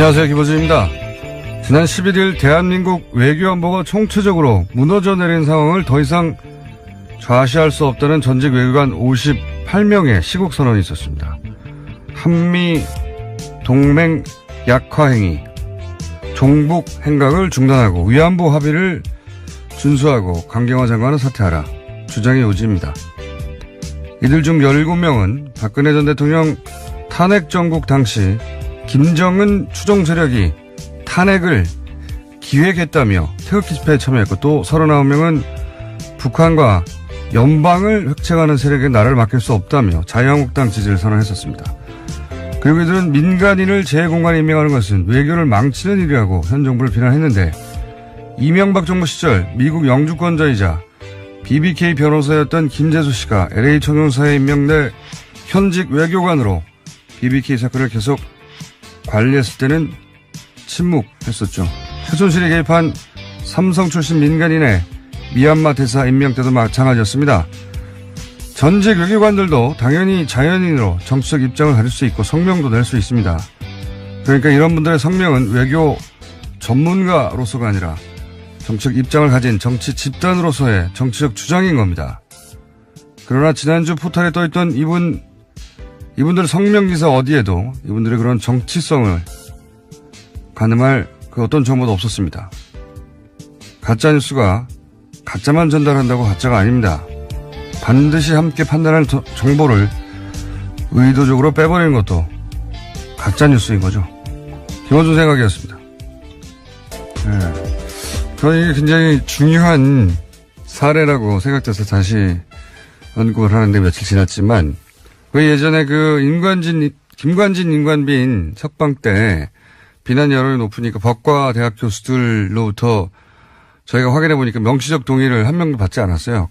안녕하세요, 김호준입니다. 지난 11일 대한민국 외교안보가 총체적으로 무너져 내린 상황을 더 이상 좌시할 수 없다는 전직 외교관 58명의 시국 선언이 있었습니다. 한미 동맹 약화 행위, 종북 행각을 중단하고 위안부 합의를 준수하고 강경화 장관은 사퇴하라 주장의 요지입니다. 이들 중 17명은 박근혜 전 대통령 탄핵 정국 당시 김정은 추종 세력이 탄핵을 기획했다며 태극기 집회에 참여했고, 또 39명은 북한과 연방을 획책하는 세력에 나라를 맡길 수 없다며 자유한국당 지지를 선언했었습니다. 그리고 이들은 민간인을 재공간에 임명하는 것은 외교를 망치는 일이라고 현 정부를 비난했는데, 이명박 정부 시절 미국 영주권자이자 BBK 변호사였던 김재수 씨가 LA 총영사에 임명돼 현직 외교관으로 BBK 사건을 계속 관리했을 때는 침묵했었죠. 최순실이 개입한 삼성 출신 민간인의 미얀마 대사 임명 때도 마찬가지였습니다. 전직 외교관들도 당연히 자연인으로 정치적 입장을 가질 수 있고 성명도 낼 수 있습니다. 그러니까 이런 분들의 성명은 외교 전문가로서가 아니라 정치적 입장을 가진 정치 집단으로서의 정치적 주장인 겁니다. 그러나 지난주 포털에 떠있던 이분들 성명기사 어디에도 이분들의 그런 정치성을 가늠할 그 어떤 정보도 없었습니다. 가짜뉴스가 가짜만 전달한다고 가짜가 아닙니다. 반드시 함께 판단할 정보를 의도적으로 빼버리는 것도 가짜뉴스인 거죠. 김호준 생각이었습니다. 네. 저는 이게 굉장히 중요한 사례라고 생각돼서 다시 언급을 하는데 며칠 지났지만, 그 예전에 김관진 임관빈 석방 때 비난 여론이 높으니까 법과 대학 교수들로부터 저희가 확인해 보니까 명시적 동의를 한 명도 받지 않았어요.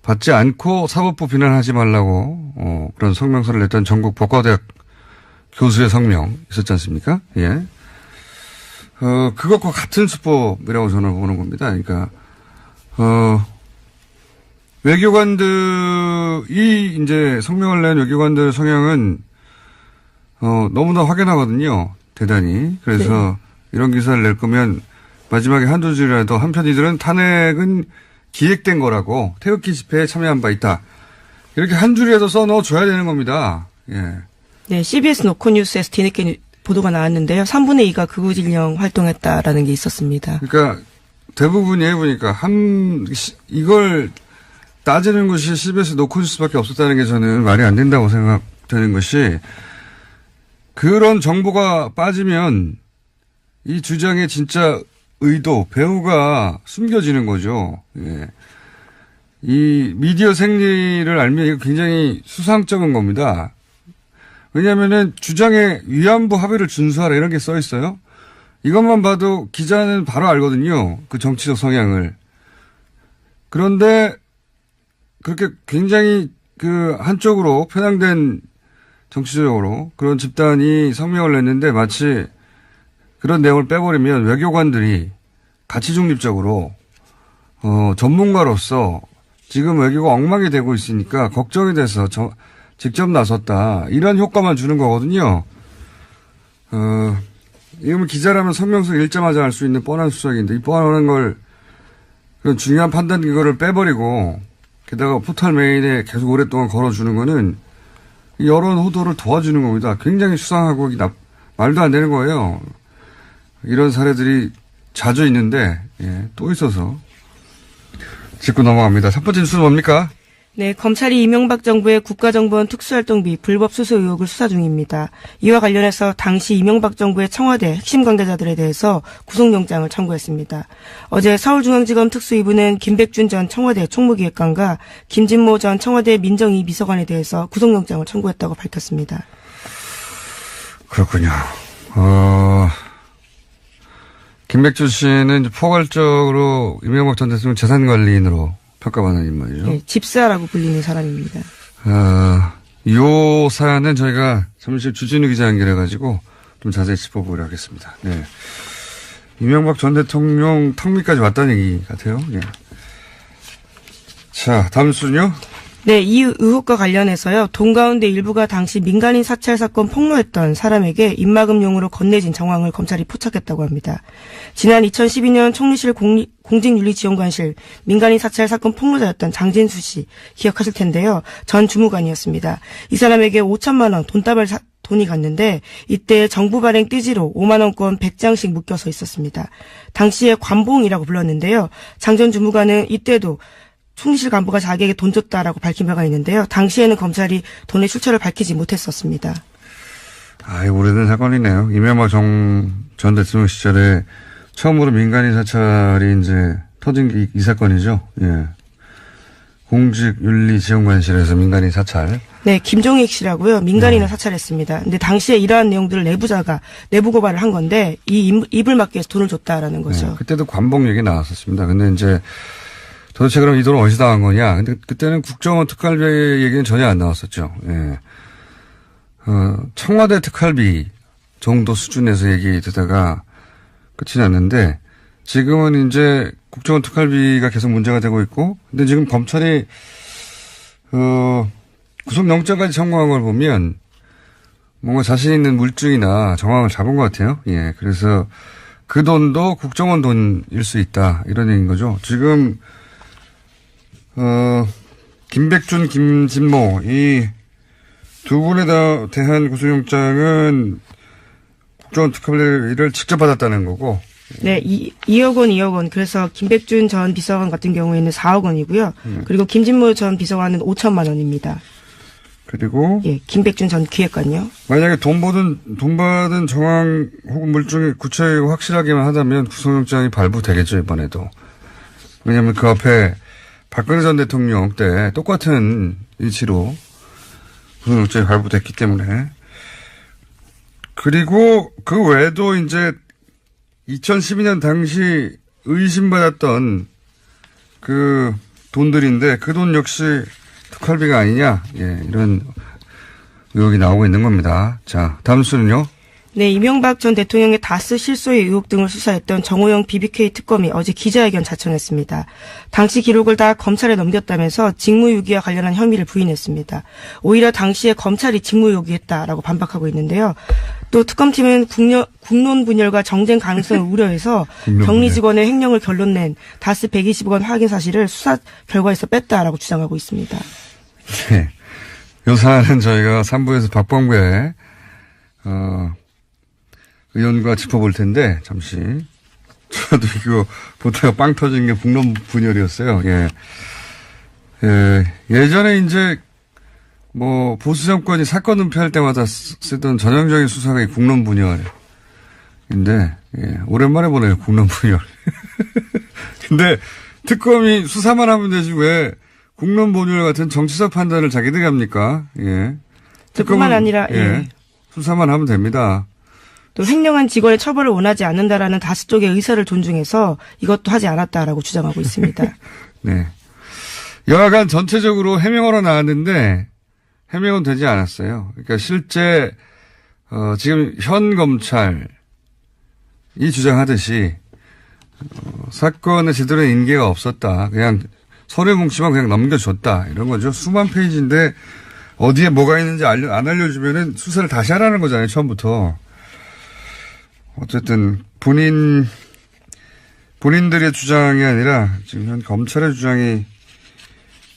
받지 않고 사법부 비난하지 말라고 그런 성명서를 냈던 전국 법과대학 교수의 성명 있었지 않습니까? 예. 그것과 같은 수법이라고 저는 보는 겁니다. 그러니까 외교관들이 이제 성명을 낸 외교관들 성향은 너무나 확연하거든요. 대단히. 그래서 이런 기사를 낼 거면 마지막에 한두 줄이라도 한편이들은 탄핵은 기획된 거라고, 태극기 집회에 참여한 바 있다, 이렇게 한 줄이라도 써넣어줘야 되는 겁니다. 예. 네, CBS 노컷뉴스에서 뒤늦게 보도가 나왔는데요. 3분의 2가 극우진영 활동했다라는 게 있었습니다. 그러니까 대부분이 해보니까 이걸 따지는 것이 CBS 노컷뉴스밖에 없었다는 게 저는 말이 안 된다고 생각되는 것이, 그런 정보가 빠지면 이 주장의 진짜 의도, 배후가 숨겨지는 거죠. 예. 이 미디어 생리를 알면 이거 굉장히 수상쩍은 겁니다. 왜냐하면은 주장에 위안부 합의를 준수하라 이런 게 써 있어요. 이것만 봐도 기자는 바로 알거든요. 그 정치적 성향을. 그런데 그렇게 굉장히 그 한쪽으로 편향된 정치적으로 그런 집단이 성명을 냈는데, 마치 그런 내용을 빼버리면 외교관들이 가치 중립적으로 전문가로서 지금 외교가 엉망이 되고 있으니까 걱정이 돼서 직접 나섰다, 이런 효과만 주는 거거든요. 이건 기자라면 성명서 읽자마자 알 수 있는 뻔한 수작인데, 이 뻔한 걸, 그런 중요한 판단 기거를 빼버리고 게다가 포털 메인에 계속 오랫동안 걸어주는 거는 여론 호도를 도와주는 겁니다. 굉장히 수상하고 말도 안 되는 거예요. 이런 사례들이 자주 있는데, 예, 또 있어서 짚고 넘어갑니다. 첫 번째 뉴스는 뭡니까? 네, 검찰이 이명박 정부의 국가정보원 특수활동비 불법 수수 의혹을 수사 중입니다. 이와 관련해서 당시 이명박 정부의 청와대 핵심 관계자들에 대해서 구속영장을 청구했습니다. 어제 서울중앙지검 특수이부는 김백준 전 청와대 총무기획관과 김진모 전 청와대 민정위 비서관에 대해서 구속영장을 청구했다고 밝혔습니다. 그렇군요. 김백준 씨는 포괄적으로 이명박 전 대통령 재산관리인으로 평가받는 인물이죠. 네, 집사라고 불리는 사람입니다. 이 사안은 저희가 잠시 주진우 기자 연결해가지고 좀 자세히 짚어보도록 하겠습니다. 네. 이명박 전 대통령 턱밑까지 왔다는 얘기 같아요. 네. 자, 다음 순요. 네, 이 의혹과 관련해서요. 돈 가운데 일부가 당시 민간인 사찰 사건 폭로했던 사람에게 입막음용으로 건네진 정황을 검찰이 포착했다고 합니다. 지난 2012년 총리실 공직윤리지원관실 민간인 사찰 사건 폭로자였던 장진수 씨 기억하실 텐데요. 전 주무관이었습니다. 이 사람에게 5천만 원 돈이 갔는데 이때 정부 발행 띠지로 5만 원권 100장씩 묶여서 있었습니다. 당시에 관봉이라고 불렀는데요. 장 전 주무관은 이때도 총리실 간부가 자기에게 돈 줬다라고 밝힌 바가 있는데요. 당시에는 검찰이 돈의 출처를 밝히지 못했었습니다. 오래된 사건이네요. 이명박 전 대통령 시절에 처음으로 민간인 사찰이 이제 터진 이 사건이죠. 예. 공직윤리지원관실에서 민간인 사찰. 네, 김종익 씨라고요. 민간인을 사찰했습니다. 근데 당시에 이러한 내용들을 내부자가 내부 고발을 한 건데 이 입을 막기 위해서 돈을 줬다라는 거죠. 네, 그때도 관봉 얘기 나왔었습니다. 근데 이제 도대체 그럼 이 돈은 어디서 나간 거냐? 근데 그때는 국정원 특활비 얘기는 전혀 안 나왔었죠. 예. 청와대 특활비 정도 수준에서 얘기되다가 끝이 났는데 지금은 이제 국정원 특활비가 계속 문제가 되고 있고 근데 지금 검찰이 구속영장까지 청구한 걸 보면 뭔가 자신 있는 물증이나 정황을 잡은 것 같아요. 예. 그래서 그 돈도 국정원 돈일 수 있다. 이런 얘기인 거죠. 지금 김백준, 김진모 이 두 분에 대한 구속영장은 국정원 특활비를 직접 받았다는 거고. 네, 2억 원, 2억 원. 그래서 김백준 전 비서관 같은 경우에는 4억 원이고요. 그리고 김진모 전 비서관은 5천만 원입니다. 그리고 예, 김백준 전 기획관요. 만약에 돈 받은 정황 혹은 물증이 구체적이고 확실하게만 하다면 구속영장이 발부되겠죠, 이번에도. 왜냐하면 그 앞에 박근혜 전 대통령 때 똑같은 이치로 구속영장이 발부됐기 때문에. 그리고 그 외에도 이제 2012년 당시 의심받았던 그 돈들인데 그 돈 역시 특활비가 아니냐. 예, 이런 의혹이 나오고 있는 겁니다. 자, 다음 수는요. 네, 이명박 전 대통령의 다스 실소의 의혹 등을 수사했던 정호영 BBK 특검이 어제 기자회견 자청했습니다. 당시 기록을 다 검찰에 넘겼다면서 직무유기와 관련한 혐의를 부인했습니다. 오히려 당시에 검찰이 직무유기했다라고 반박하고 있는데요. 또 특검팀은 국론 분열과 정쟁 가능성을 우려해서 격리 직원의 횡령을 결론낸 다스 120억 원 확인 사실을 수사 결과에서 뺐다라고 주장하고 있습니다. 네. 이 사안은 저희가 3부에서 박범계 의원과 짚어볼 텐데 잠시 저도 이거 보다가 빵 터진 게 국론 분열이었어요. 예. 예전에 이제 뭐 보수 정권이 사건 은폐할 때마다 쓰던 전형적인 수사가 이 국론 분열인데 예, 오랜만에 보네요. 국론 분열. 근데 특검이 수사만 하면 되지 왜 국론 분열 같은 정치적 판단을 자기들이 합니까? 예. 뿐만 아니라 예. 수사만 하면 됩니다. 또 횡령한 직원의 처벌을 원하지 않는다라는 다스 쪽의 의사를 존중해서 이것도 하지 않았다라고 주장하고 있습니다. 네. 여하간 전체적으로 해명으로 나왔는데 해명은 되지 않았어요. 그러니까 실제 지금 현 검찰이 주장하듯이 사건에 제대로 인계가 없었다. 그냥 서류 뭉치만 그냥 넘겨줬다. 이런 거죠. 수만 페이지인데 어디에 뭐가 있는지 안 알려주면은 수사를 다시 하라는 거잖아요. 처음부터. 어쨌든 본인들의 주장이 아니라 지금 현 검찰의 주장이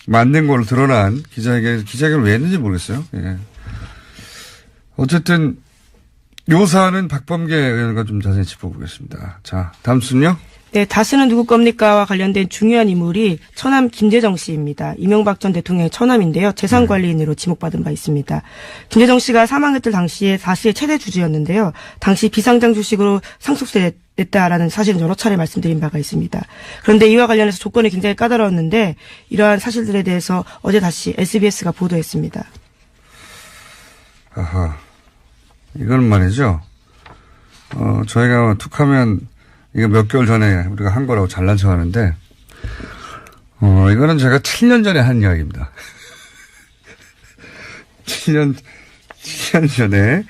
맞는 걸로 드러난 기자회견을 왜 했는지 모르겠어요. 예. 어쨌든 요 사안은 박범계 의원과 좀 자세히 짚어보겠습니다. 자, 다음 순요. 네, 다스는 누구 겁니까와 관련된 중요한 인물이 처남 김재정 씨입니다. 이명박 전 대통령의 처남인데요. 재산관리인으로 지목받은 바 있습니다. 김재정 씨가 사망했을 당시에 다스의 최대 주주였는데요. 당시 비상장 주식으로 상속세 냈다라는 사실은 여러 차례 말씀드린 바가 있습니다. 그런데 이와 관련해서 조건이 굉장히 까다로웠는데 이러한 사실들에 대해서 어제 다시 SBS가 보도했습니다. 아하, 이건 말이죠. 저희가 툭하면 이거 몇 개월 전에 우리가 한 거라고 잘난 척 하는데, 이거는 제가 7년 전에 한 이야기입니다. 7년 전에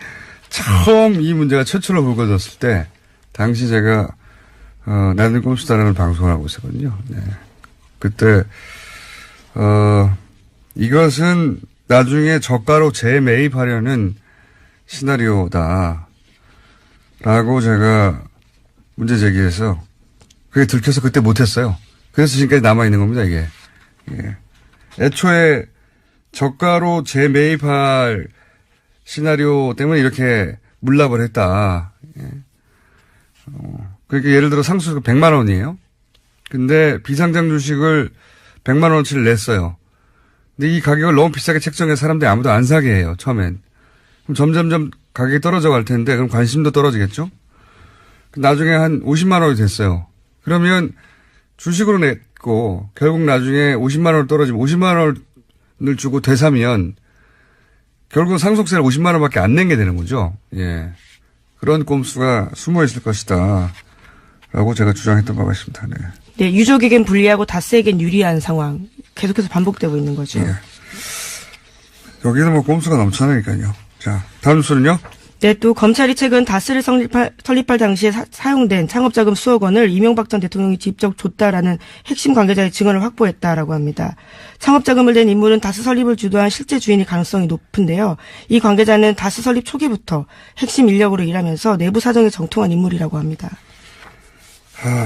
처음 이 문제가 최초로 불거졌을 때, 당시 제가, 나는 꼼수다라는 방송을 하고 있었거든요. 네. 그때, 이것은 나중에 저가로 재매입하려는 시나리오다. 라고 제가 문제 제기해서 그게 들켜서 그때 못했어요. 그래서 지금까지 남아있는 겁니다, 이게. 예. 애초에 저가로 재매입할 시나리오 때문에 이렇게 물납을 했다. 예. 그러니까 예를 들어 상수가 100만 원이에요. 근데 비상장 주식을 100만 원어치를 냈어요. 근데 이 가격을 너무 비싸게 책정해 사람들이 아무도 안 사게 해요, 처음엔. 그럼 점점점 가격이 떨어져 갈 텐데, 그럼 관심도 떨어지겠죠? 나중에 한 50만 원이 됐어요. 그러면 주식으로 냈고, 결국 나중에 50만 원 떨어지면 50만 원을 주고 되사면, 결국 상속세를 50만 원밖에 안 낸 게 되는 거죠. 예. 그런 꼼수가 숨어 있을 것이다. 라고 제가 주장했던 바가 있습니다. 네. 네, 유족에겐 불리하고 다스에겐 유리한 상황. 계속해서 반복되고 있는 거죠. 예. 여기는 뭐 꼼수가 넘쳐나니까요. 자, 다음 뉴스는요? 네, 또 검찰이 최근 다스를 설립할 당시에 사용된 창업자금 수억 원을 이명박 전 대통령이 직접 줬다라는 핵심 관계자의 증언을 확보했다라고 합니다. 창업자금을 낸 인물은 다스 설립을 주도한 실제 주인일 가능성이 높은데요. 이 관계자는 다스 설립 초기부터 핵심 인력으로 일하면서 내부 사정에 정통한 인물이라고 합니다.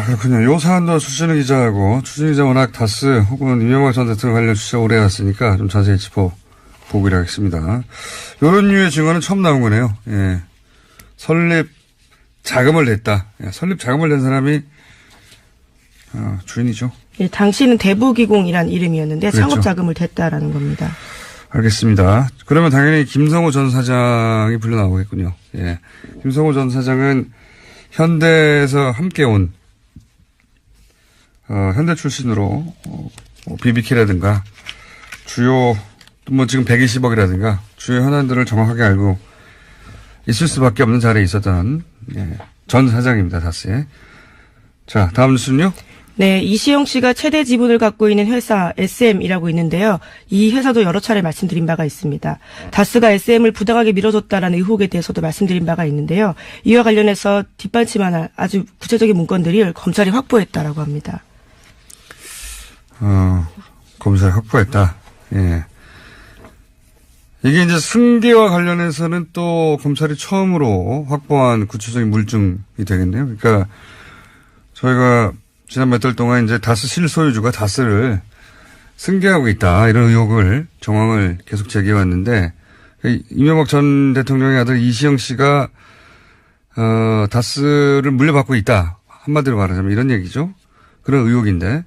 그렇군요. 요 사안도 추진우 기자하고, 추진우 기자 워낙 다스 혹은 이명박 전 대통령 관련 취재 오래 해왔으니까 좀 자세히 짚어보기로 하겠습니다. 요런 류의 증언은 처음 나온 거네요. 예. 설립 자금을 냈다. 예. 설립 자금을 낸 사람이, 주인이죠. 예, 당시는 대부기공이란 이름이었는데 그렇죠. 창업 자금을 댔다라는 겁니다. 알겠습니다. 그러면 당연히 김성호 전 사장이 불려 나오겠군요. 예. 김성호 전 사장은 현대에서 함께 온, 현대 출신으로, BBK라든가, 주요, 뭐 지금 120억이라든가, 주요 현안들을 정확하게 알고 있을 수밖에 없는 자리에 있었던, 예, 전 사장입니다, 다스에. 자, 다음 뉴스는요? 네, 이시영 씨가 최대 지분을 갖고 있는 회사 SM이라고 있는데요. 이 회사도 여러 차례 말씀드린 바가 있습니다. 다스가 SM을 부당하게 밀어줬다라는 의혹에 대해서도 말씀드린 바가 있는데요. 이와 관련해서 뒷받침할 아주 구체적인 문건들을 검찰이 확보했다라고 합니다. 검찰이 확보했다. 예. 이게 이제 승계와 관련해서는 또 검찰이 처음으로 확보한 구체적인 물증이 되겠네요. 그러니까 저희가 지난 몇 달 동안 이제 다스 실소유주가 다스를 승계하고 있다. 이런 의혹을, 정황을 계속 제기해왔는데, 이명박 전 대통령의 아들 이시영 씨가, 다스를 물려받고 있다. 한마디로 말하자면 이런 얘기죠. 그런 의혹인데,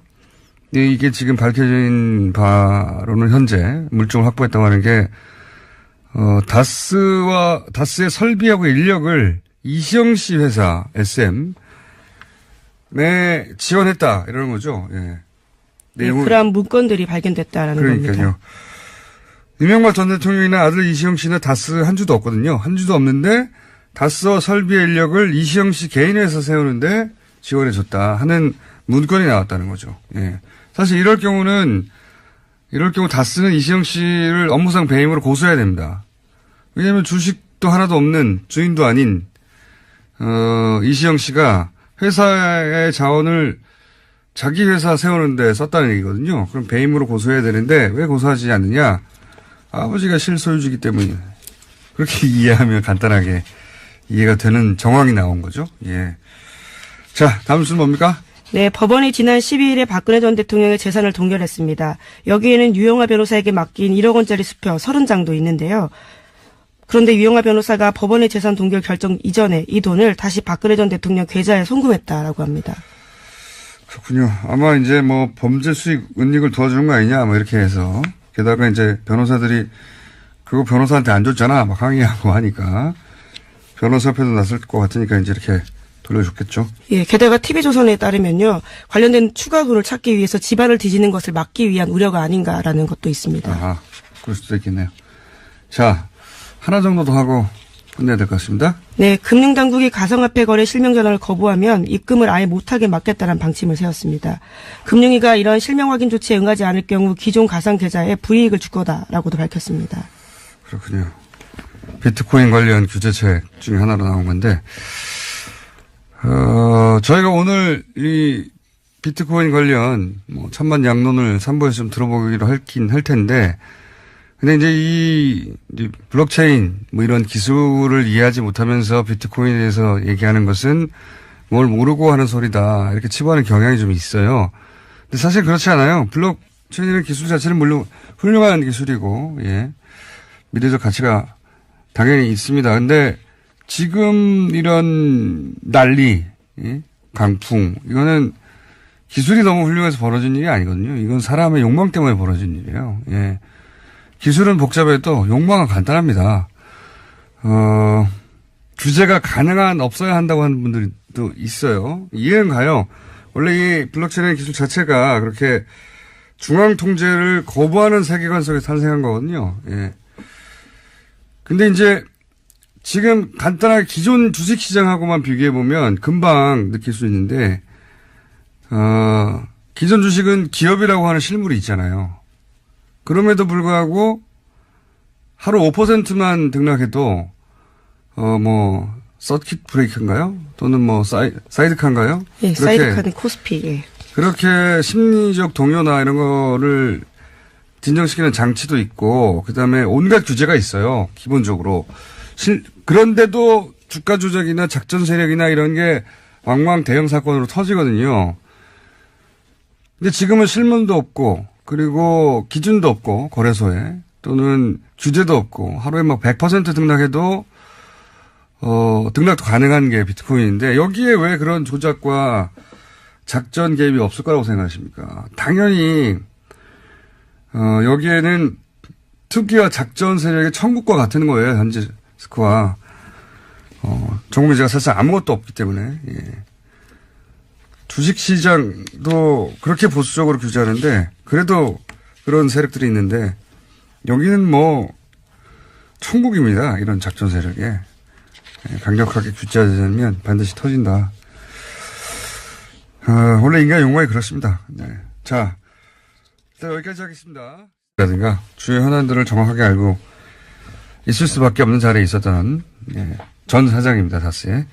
이게 지금 밝혀진 바로는 현재 물증을 확보했다고 하는 게, 다스의 설비하고 인력을 이시영 씨 회사, SM, 네, 지원했다. 이러는 거죠. 예. 네, 그런 문건들이 발견됐다라는 그러니까요. 겁니다. 이명박 전 대통령이나 아들 이시영 씨는 다스 한 주도 없거든요. 한 주도 없는데 다스와 설비의 인력을 이시영 씨 개인 회사 세우는데 지원해줬다 하는 문건이 나왔다는 거죠. 예. 사실 이럴 경우 다스는 이시영 씨를 업무상 배임으로 고소해야 됩니다. 왜냐하면 주식도 하나도 없는 주인도 아닌 이시영 씨가 회사의 자원을 자기 회사 세우는데 썼다는 얘기거든요. 그럼 배임으로 고소해야 되는데 왜 고소하지 않느냐? 아버지가 실소유주이기 때문에 그렇게 이해하면 간단하게 이해가 되는 정황이 나온 거죠. 예. 자, 다음 순 뭡니까? 네, 법원이 지난 12일에 박근혜 전 대통령의 재산을 동결했습니다. 여기에는 유영하 변호사에게 맡긴 1억 원짜리 수표 30장도 있는데요. 그런데 유영하 변호사가 법원의 재산 동결 결정 이전에 이 돈을 다시 박근혜 전 대통령 계좌에 송금했다라고 합니다. 그렇군요. 아마 이제 뭐 범죄 수익 은닉을 도와주는 거 아니냐 뭐 이렇게 해서 게다가 이제 변호사들이 그거 변호사한테 안 줬잖아 막 항의하고 하니까 변호사 표도 났을 것 같으니까 이제 이렇게 돌려줬겠죠. 예, 게다가 TV조선에 따르면요. 관련된 추가 돈을 찾기 위해서 집안을 뒤지는 것을 막기 위한 우려가 아닌가라는 것도 있습니다. 아, 그럴 수도 있겠네요. 자, 하나 정도 더 하고 끝내야 될 것 같습니다. 네, 금융당국이 가상화폐 거래 실명 전환을 거부하면 입금을 아예 못하게 막겠다는 방침을 세웠습니다. 금융위가 이런 실명 확인 조치에 응하지 않을 경우 기존 가상 계좌에 불이익을 줄 거다라고도 밝혔습니다. 그렇군요. 비트코인 관련 규제책 중에 하나로 나온 건데, 저희가 오늘 이 비트코인 관련 뭐 천만 양론을 3부에서 좀 들어보기로 할 텐데, 근데 이제 이제 블록체인 뭐 이런 기술을 이해하지 못하면서 비트코인에 대해서 얘기하는 것은 뭘 모르고 하는 소리다, 이렇게 치부하는 경향이 좀 있어요. 근데 사실 그렇지 않아요. 블록체인이라는 기술 자체는 물론 훌륭한 기술이고, 예, 미래적 가치가 당연히 있습니다. 근데 지금 이런 난리, 예? 강풍, 이거는 기술이 너무 훌륭해서 벌어진 일이 아니거든요. 이건 사람의 욕망 때문에 벌어진 일이에요. 예. 기술은 복잡해도 욕망은 간단합니다. 규제가 없어야 한다고 하는 분들도 있어요. 이해는 가요. 원래 이 블록체인 기술 자체가 그렇게 중앙 통제를 거부하는 세계관 속에 탄생한 거거든요. 예. 근데 이제 지금 간단하게 기존 주식시장하고만 비교해보면 금방 느낄 수 있는데, 기존 주식은 기업이라고 하는 실물이 있잖아요. 그럼에도 불구하고 하루 5%만 등락해도, 서킷 브레이크인가요? 또는 사이드카인가요? 예, 사이드카는 코스피, 예. 그렇게 심리적 동요나 이런 거를 진정시키는 장치도 있고, 그 다음에 온갖 규제가 있어요. 기본적으로. 그런데도 주가 조작이나 작전 세력이나 이런 게 왕왕 대형 사건으로 터지거든요. 근데 지금은 실문도 없고, 그리고 기준도 없고, 거래소에. 또는 규제도 없고, 하루에 100% 등락해도, 등락도 가능한 게 비트코인인데, 여기에 왜 그런 조작과 작전 개입이 없을 거라고 생각하십니까? 당연히, 여기에는 투기와 작전 세력의 천국과 같은 거예요, 현재 스코어. 정부제가 사실 아무것도 없기 때문에, 예. 주식시장도 그렇게 보수적으로 규제하는데, 그래도 그런 세력들이 있는데, 여기는 천국입니다. 이런 작전 세력에. 예, 강력하게 규제하지 않으면 반드시 터진다. 원래 인간의 욕망이 그렇습니다. 네. 자, 일단 여기까지 하겠습니다. 라든가 주요 현안들을 정확하게 알고 있을 수밖에 없는 자리에 있었던, 예, 전 사장입니다. 다스의.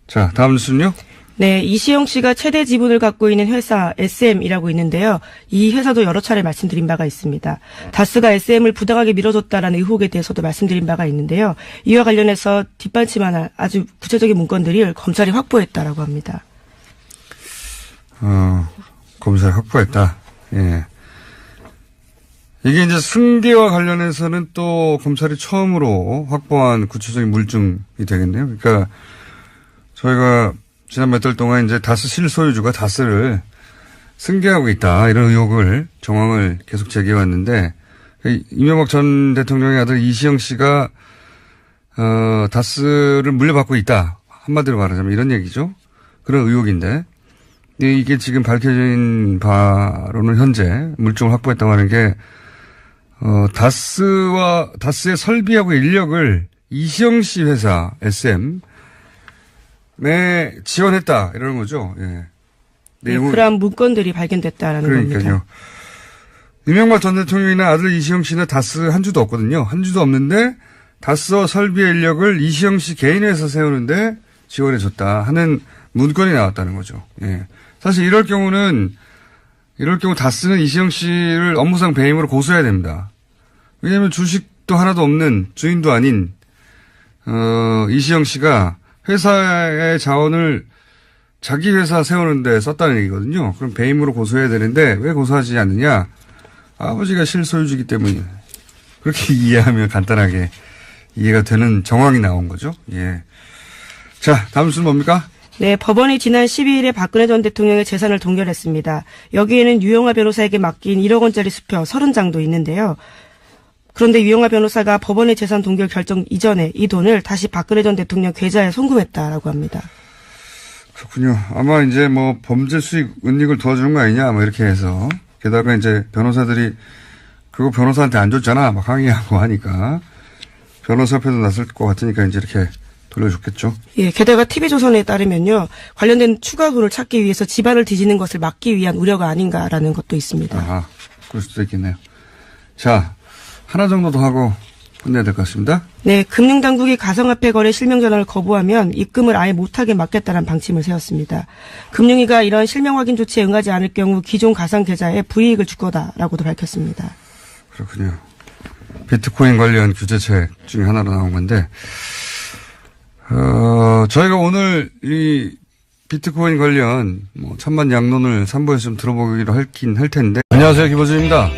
자, 다음 뉴스는요? 네, 이시영 씨가 최대 지분을 갖고 있는 회사 SM이라고 있는데요. 이 회사도 여러 차례 말씀드린 바가 있습니다. 다스가 SM을 부당하게 밀어줬다라는 의혹에 대해서도 말씀드린 바가 있는데요. 이와 관련해서 뒷받침하는 아주 구체적인 문건들을 검찰이 확보했다라고 합니다. 검찰이 확보했다. 예. 이게 이제 승계와 관련해서는 또 검찰이 처음으로 확보한 구체적인 물증이 되겠네요. 그러니까 저희가 지난 몇 달 동안 이제 다스 실소유주가 다스를 승계하고 있다, 이런 의혹을, 정황을 계속 제기해왔는데, 이명박 전 대통령의 아들 이시영 씨가 다스를 물려받고 있다, 한마디로 말하자면 이런 얘기죠. 그런 의혹인데, 이게 지금 밝혀진 바로는 현재 물증을 확보했다고 하는 게, 다스의 설비하고 인력을 이시영 씨 회사 SM 지원했다, 이러는 거죠. 예. 네, 그러한 문건들이 발견됐다라는 겁니다. 그러니까요. 이명박 전 대통령이나 아들 이시영 씨는 다스 한 주도 없거든요. 한 주도 없는데 다스와 설비의 인력을 이시영 씨 개인 회사 세우는데 지원해줬다 하는 문건이 나왔다는 거죠. 예. 사실 이럴 경우 다스는 이시영 씨를 업무상 배임으로 고소해야 됩니다. 왜냐하면 주식도 하나도 없는, 주인도 아닌 이시영 씨가 회사의 자원을 자기 회사 세우는데 썼다는 얘기거든요. 그럼 배임으로 고소해야 되는데 왜 고소하지 않느냐? 아버지가 실소유주기 때문에. 그렇게 이해하면 간단하게 이해가 되는 정황이 나온 거죠. 예. 자, 다음 뉴스는 뭡니까? 네, 법원이 지난 12일에 박근혜 전 대통령의 재산을 동결했습니다. 여기에는 유영하 변호사에게 맡긴 1억 원짜리 수표 30장도 있는데요. 그런데 유영하 변호사가 법원의 재산 동결 결정 이전에 이 돈을 다시 박근혜 전 대통령 계좌에 송금했다라고 합니다. 그렇군요. 아마 이제 범죄 수익 은닉을 도와주는 거 아니냐, 이렇게 해서. 게다가 이제 변호사들이 그거 변호사한테 안 줬잖아, 항의하고 하니까. 변호사 협회도 났을 것 같으니까 이제 이렇게 돌려줬겠죠. 예, 게다가 TV조선에 따르면요, 관련된 추가 돈을 찾기 위해서 집안을 뒤지는 것을 막기 위한 우려가 아닌가라는 것도 있습니다. 그럴 수도 있겠네요. 자, 하나 정도 더 하고 끝내야 될 것 같습니다. 네, 금융당국이 가상화폐 거래 실명 전환을 거부하면 입금을 아예 못하게 막겠다는 방침을 세웠습니다. 금융위가 이런 실명 확인 조치에 응하지 않을 경우 기존 가상 계좌에 불이익을 줄 거다라고도 밝혔습니다. 그렇군요. 비트코인 관련 규제책 중에 하나로 나온 건데, 저희가 오늘 이 비트코인 관련 천만 양론을 3부에서 좀 들어보기로 할 텐데. 안녕하세요. 김어준입니다.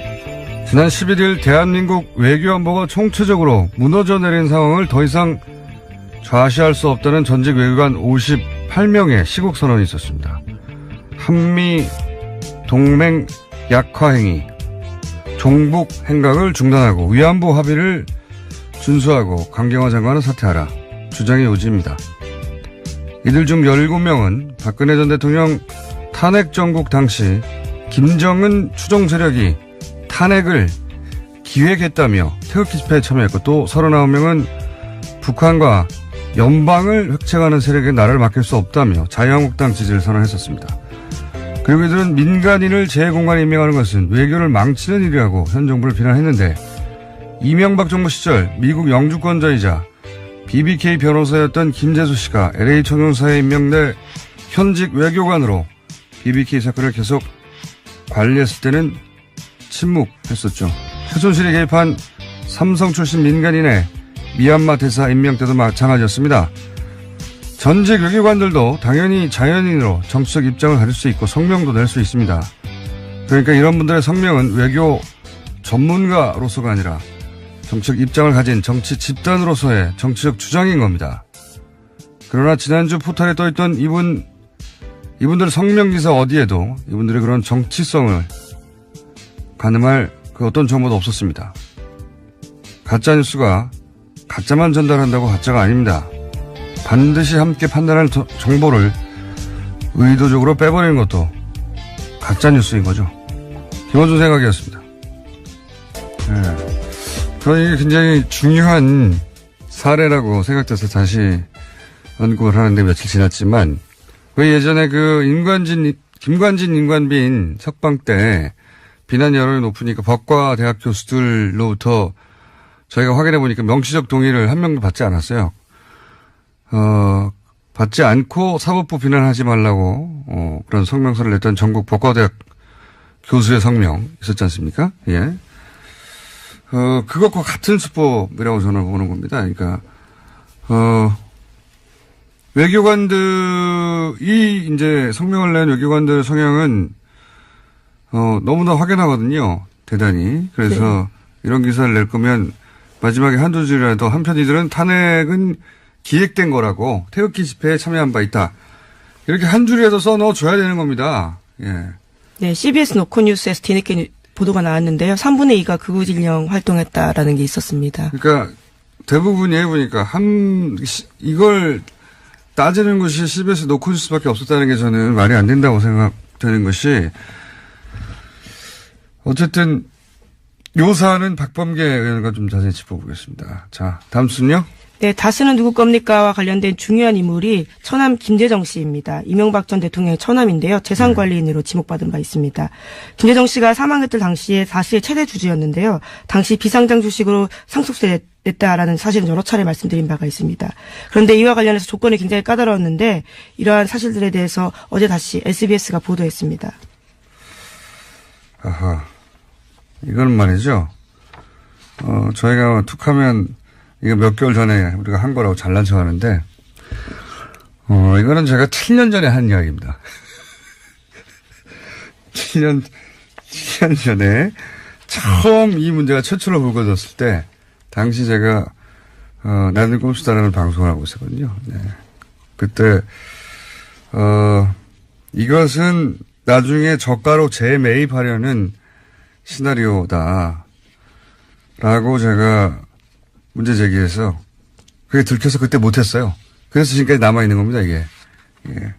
지난 11일 대한민국 외교안보가 총체적으로 무너져 내린 상황을 더 이상 좌시할 수 없다는 전직 외교관 58명의 시국 선언이 있었습니다. 한미 동맹 약화 행위, 종북 행각을 중단하고 위안부 합의를 준수하고 강경화 장관은 사퇴하라 주장의 요지입니다. 이들 중 17명은 박근혜 전 대통령 탄핵 정국 당시 김정은 추종 세력이 탄핵을 기획했다며 태극기 집회에 참여했고, 또 39명은 북한과 연방을 획책하는 세력에 나라를 맡길 수 없다며 자유한국당 지지를 선언했었습니다. 그리고 이들은 민간인을 재공간에 임명하는 것은 외교를 망치는 일이라고 현 정부를 비난했는데, 이명박 정부 시절 미국 영주권자이자 BBK 변호사였던 김재수 씨가 LA 총영사에 임명돼 현직 외교관으로 BBK 사건을 계속 관리했을 때는 침묵했었죠. 최순실이 개입한 삼성 출신 민간인의 미얀마 대사 임명 때도 마찬가지였습니다. 전직 외교관들도 당연히 자연인으로 정치적 입장을 가질 수 있고 성명도 낼 수 있습니다. 그러니까 이런 분들의 성명은 외교 전문가로서가 아니라 정치적 입장을 가진 정치 집단으로서의 정치적 주장인 겁니다. 그러나 지난주 포털에 떠있던 이분들의 성명기사 어디에도 이분들의 그런 정치성을 가늠할 그 어떤 정보도 없었습니다. 가짜뉴스가 가짜만 전달한다고 가짜가 아닙니다. 반드시 함께 판단할 정보를 의도적으로 빼버리는 것도 가짜뉴스인 거죠. 김원준 생각이었습니다. 네. 저는 이게 굉장히 중요한 사례라고 생각돼서 다시 언급을 하는데 며칠 지났지만, 그 예전에 김관진 임관빈 석방 때 비난 여론이 높으니까 법과 대학 교수들로부터 저희가 확인해 보니까 명시적 동의를 한 명도 받지 않았어요. 받지 않고 사법부 비난하지 말라고 그런 성명서를 냈던 전국 법과대학 교수의 성명 있었지 않습니까? 예. 그것과 같은 수법이라고 저는 보는 겁니다. 그러니까 외교관들이 이제 성명을 낸 외교관들 성향은 너무나 확연하거든요. 대단히. 그래서 이런 기사를 낼 거면 마지막에 한두 줄이라도 한편 이들은 탄핵은 기획된 거라고, 태극기 집회에 참여한 바 있다, 이렇게 한 줄이라도 써넣어줘야 되는 겁니다. 예. 네, CBS 노컷뉴스에서 뒤늦게 보도가 나왔는데요. 3분의 2가 극우진영 활동했다라는 게 있었습니다. 그러니까 대부분이 해보니까 이걸 따지는 것이 CBS 노컷뉴스밖에 없었다는 게 저는 말이 안 된다고 생각되는 것이, 어쨌든 요 사안은 박범계 의원과 좀 자세히 짚어보겠습니다. 자, 다음 순요. 네, 다스는 누구 겁니까와 관련된 중요한 인물이 처남 김재정 씨입니다. 이명박 전 대통령의 처남인데요. 재산관리인으로 지목받은 바 있습니다. 김재정 씨가 사망했던 당시에 다스의 최대 주주였는데요. 당시 비상장 주식으로 상속세 냈다라는 사실은 여러 차례 말씀드린 바가 있습니다. 그런데 이와 관련해서 조건이 굉장히 까다로웠는데, 이러한 사실들에 대해서 어제 다시 SBS가 보도했습니다. 아하. 이거는 말이죠. 저희가 툭하면 이거 몇 개월 전에 우리가 한 거라고 잘난 척 하는데, 이거는 제가 7년 전에 한 이야기입니다. 7년 전에 처음 이 문제가 최초로 불거졌을 때, 당시 제가, 나는 꼼수다라는 방송을 하고 있었거든요. 네. 그때, 이것은 나중에 저가로 재매입하려는 시나리오다 라고 제가 문제 제기해서 그게 들켜서 그때 못했어요. 그래서 지금까지 남아있는 겁니다, 이게. 예.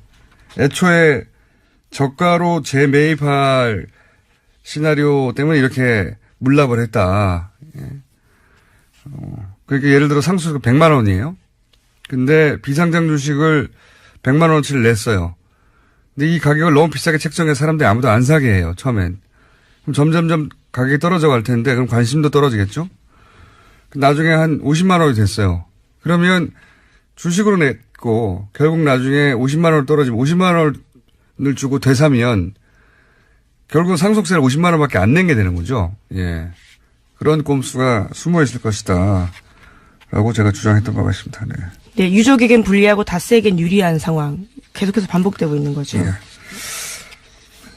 애초에 저가로 재매입할 시나리오 때문에 이렇게 물납을 했다. 예. 그러니까 예를 들어 상수가 100만 원이에요. 근데 비상장 주식을 100만 원어치를 냈어요. 근데 이 가격을 너무 비싸게 책정해 사람들이 아무도 안 사게 해요, 처음엔. 그럼 점점점 가격이 떨어져 갈 텐데, 그럼 관심도 떨어지겠죠? 나중에 한 50만 원이 됐어요. 그러면 주식으로 냈고 결국 나중에 50만 원 떨어지면 50만 원을 주고 되사면 결국 상속세를 50만 원밖에 안 낸 게 되는 거죠. 예. 그런 꼼수가 숨어 있을 것이다. 라고 제가 주장했던 바가 있습니다. 네. 네, 유족에겐 불리하고 다스에겐 유리한 상황. 계속해서 반복되고 있는 거죠. 예.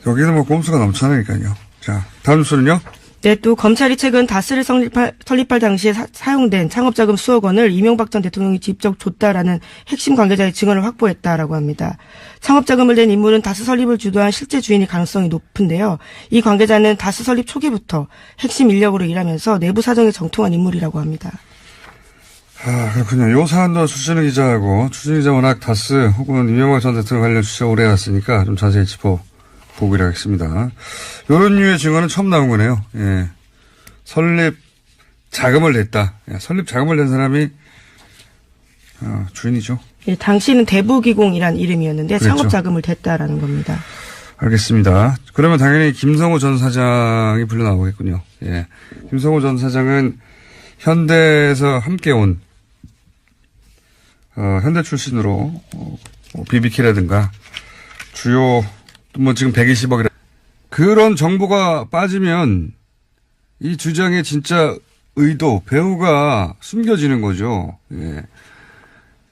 여기는 뭐 꼼수가 넘쳐나니까요. 자, 다음 수는요? 네, 또 검찰이 최근 다스를 설립할 당시에 사용된 창업자금 수억 원을 이명박 전 대통령이 직접 줬다라는 핵심 관계자의 증언을 확보했다라고 합니다. 창업자금을 낸 인물은 다스 설립을 주도한 실제 주인일 가능성이 높은데요. 이 관계자는 다스 설립 초기부터 핵심 인력으로 일하면서 내부 사정에 정통한 인물이라고 합니다. 아, 그렇군요. 요 사안도 추진우 기자하고 추진우 기자 워낙 다스 혹은 이명박 전 대통령 관련 취재가 오래 해왔으니까 좀 자세히 짚어보기로 하겠습니다. 이런 류의 증언은 처음 나온 거네요. 예. 설립 자금을 냈다. 예, 설립 자금을 낸 사람이 주인이죠. 예, 당시는 대부기공이란 이름이었는데 그렇죠. 창업자금을 댔다라는 겁니다. 알겠습니다. 그러면 당연히 김성호 전 사장이 불려 나오겠군요. 예. 김성호 전 사장은 현대에서 함께 온 현대 출신으로 BBK라든가 주요 뭐 지금 120억이라 그런 정보가 빠지면 이 주장의 진짜 의도 배후가 숨겨지는 거죠. 예.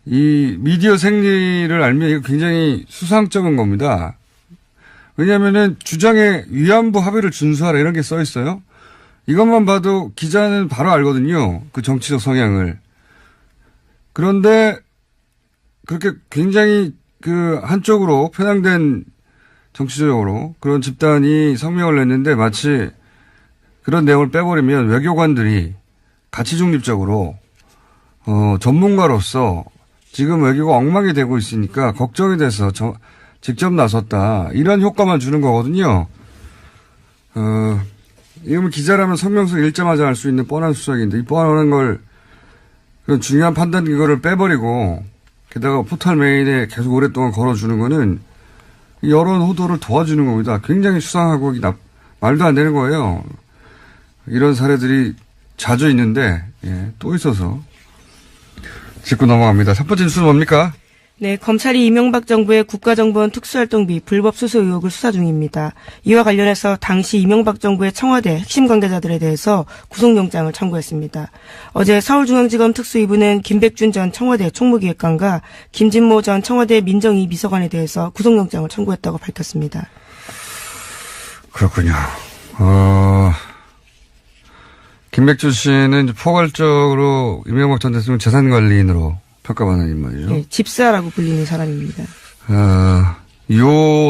이 미디어 생리를 알면 이거 굉장히 수상쩍은 겁니다. 왜냐하면은 주장의 위안부 합의를 준수하라 이런 게 써 있어요. 이것만 봐도 기자는 바로 알거든요. 그 정치적 성향을. 그런데 그렇게 굉장히 그 한쪽으로 편향된 정치적으로 그런 집단이 성명을 냈는데 마치 그런 내용을 빼버리면 외교관들이 가치 중립적으로 전문가로서 지금 외교가 엉망이 되고 있으니까 걱정이 돼서 직접 나섰다. 이런 효과만 주는 거거든요. 이건 기자라면 성명서 읽자마자 알 수 있는 뻔한 수작인데 이 뻔한 걸 그런 중요한 판단 기거를 빼버리고 게다가 포털 메일에 계속 오랫동안 걸어주는 거는 여론 호도를 도와주는 겁니다. 굉장히 수상하고 말도 안 되는 거예요. 이런 사례들이 자주 있는데 또 있어서 짚고 넘어갑니다. 첫 번째 뉴스는 뭡니까? 네, 검찰이 이명박 정부의 국가정보원 특수활동비 불법 수수 의혹을 수사 중입니다. 이와 관련해서 당시 이명박 정부의 청와대 핵심 관계자들에 대해서 구속영장을 청구했습니다. 어제 서울중앙지검 특수이부는 김백준 전 청와대 총무기획관과 김진모 전 청와대 민정이 비서관에 대해서 구속영장을 청구했다고 밝혔습니다. 그렇군요. 김백준 씨는 포괄적으로 이명박 전 대통령 재산관리인으로 평가받는 인물이죠. 네, 집사라고 불리는 사람입니다. 이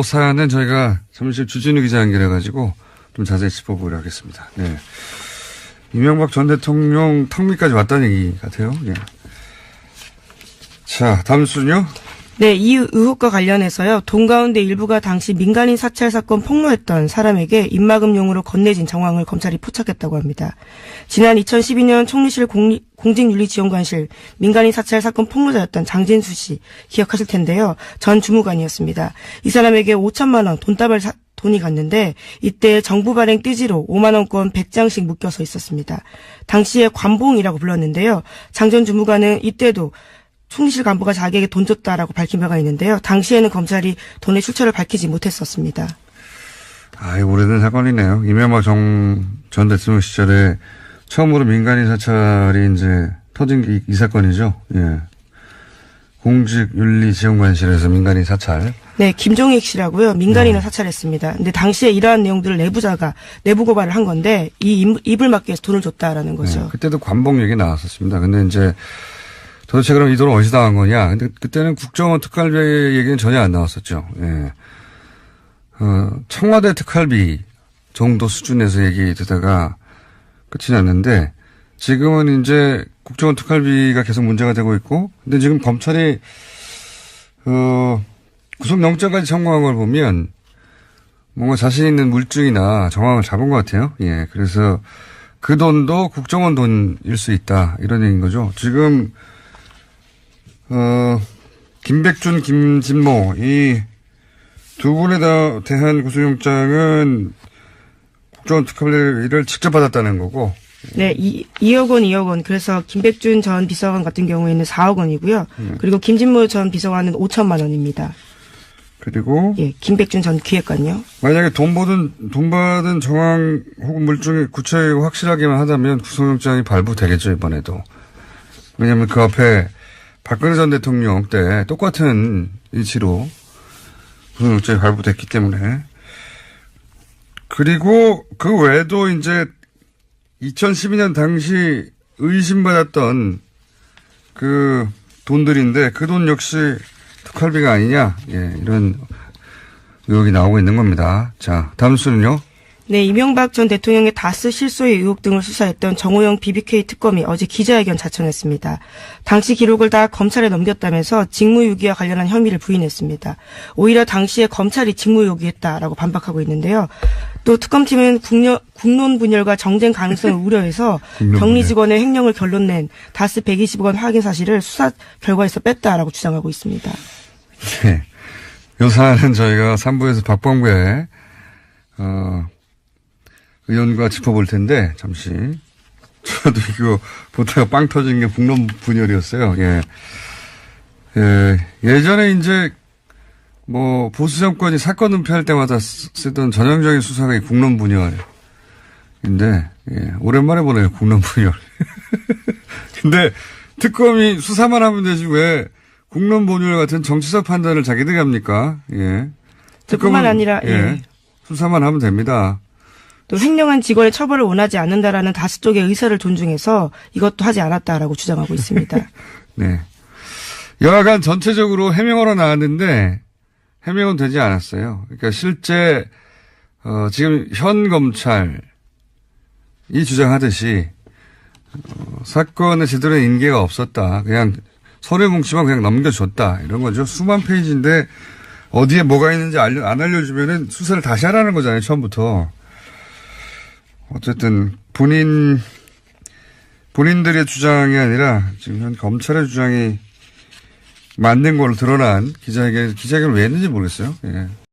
사안은 저희가 잠시 주진우 기자 연결해가지고 좀 자세히 짚어보려 하겠습니다. 네. 이명박 전 대통령 턱밑까지 왔다는 얘기 같아요. 네. 자, 다음 뉴스는요? 네, 이 의혹과 관련해서요. 돈 가운데 일부가 당시 민간인 사찰 사건 폭로했던 사람에게 입막음용으로 건네진 정황을 검찰이 포착했다고 합니다. 지난 2012년 총리실 공직윤리지원관실 민간인 사찰 사건 폭로자였던 장진수 씨 기억하실 텐데요. 전 주무관이었습니다. 이 사람에게 5천만 원 돈이 갔는데 이때 정부 발행 띠지로 5만 원권 100장씩 묶여서 있었습니다. 당시에 관봉이라고 불렀는데요. 장 전 주무관은 이때도 총리실 간부가 자기에게 돈 줬다라고 밝힌 바가 있는데요. 당시에는 검찰이 돈의 출처를 밝히지 못했었습니다. 오래된 사건이네요. 이명박 전 대통령 시절에 처음으로 민간인 사찰이 이제 터진 이 사건이죠. 예. 공직윤리지원관실에서 민간인 사찰. 네, 김종익 씨라고요. 민간인을 사찰했습니다. 근데 당시에 이러한 내용들을 내부자가 내부 고발을 한 건데 이 입을 막기 위해서 돈을 줬다라는 거죠. 네, 그때도 관봉 얘기 나왔었습니다. 근데 이제 도대체 그럼 이 돈은 어디서 나간 거냐? 근데 그때는 국정원 특활비 얘기는 전혀 안 나왔었죠. 예. 청와대 특활비 정도 수준에서 얘기 듣다가 끝이 났는데 지금은 이제 국정원 특활비가 계속 문제가 되고 있고 근데 지금 검찰이 구속영장까지 청구한 걸 보면 뭔가 자신 있는 물증이나 정황을 잡은 것 같아요. 예. 그래서 그 돈도 국정원 돈일 수 있다. 이런 얘기인 거죠. 지금 김백준, 김진모, 이 두 분에 대한 구속영장은 국정원 특활비를 직접 받았다는 거고, 네, 2억 원, 2억 원. 그래서 김백준 전 비서관 같은 경우에는 4억 원이고요. 그리고 김진모 전 비서관은 5천만 원입니다. 그리고 예, 김백준 전 기획관요. 만약에 돈 받은 정황 혹은 물증이 구체적이고 확실하게만 하다면 구속영장이 발부되겠죠, 이번에도. 왜냐하면 그 앞에 박근혜 전 대통령 때 똑같은 이치로 구속영장이 발부됐기 때문에. 그리고 그 외에도 이제 2012년 당시 의심받았던 그 돈들인데 그 돈 역시 특활비가 아니냐, 예, 이런 의혹이 나오고 있는 겁니다. 자, 다음 수는요. 네, 이명박 전 대통령의 다스 실소의 의혹 등을 수사했던 정호영 BBK 특검이 어제 기자회견 자청했습니다. 당시 기록을 다 검찰에 넘겼다면서 직무유기와 관련한 혐의를 부인했습니다. 오히려 당시에 검찰이 직무유기했다라고 반박하고 있는데요. 또 특검팀은 국론 분열과 정쟁 가능성을 우려해서 격리 직원의 횡령을 결론낸 다스 120억 원 확인 사실을 수사 결과에서 뺐다라고 주장하고 있습니다. 네. 이 사안은 저희가 3부에서 박범계 의원과 짚어볼 텐데, 잠시. 저도 이거 보다가 빵 터진 게 국론 분열이었어요. 예. 예전에 이제 뭐 보수 정권이 사건 은폐할 때마다 쓰던 전형적인 수사가 이 국론 분열인데, 예. 오랜만에 보네요, 국론 분열. 근데 특검이 수사만 하면 되지 왜 국론 분열 같은 정치적 판단을 자기들이 합니까? 예. 뿐만 아니라, 예. 수사만 하면 됩니다. 또 횡령한 직원의 처벌을 원하지 않는다라는 다수 쪽의 의사를 존중해서 이것도 하지 않았다라고 주장하고 있습니다. 네. 여하간 전체적으로 해명으로 나왔는데 해명은 되지 않았어요. 그러니까 실제 지금 현 검찰이 주장하듯이 사건에 제대로 인계가 없었다. 그냥 서류 뭉치만 그냥 넘겨줬다. 이런 거죠. 수만 페이지인데 어디에 뭐가 있는지 안 알려주면은 수사를 다시 하라는 거잖아요. 처음부터. 어쨌든 본인들의 주장이 아니라 지금 현 검찰의 주장이 맞는 걸로 드러난 기자회견을 왜 했는지 모르겠어요. 예.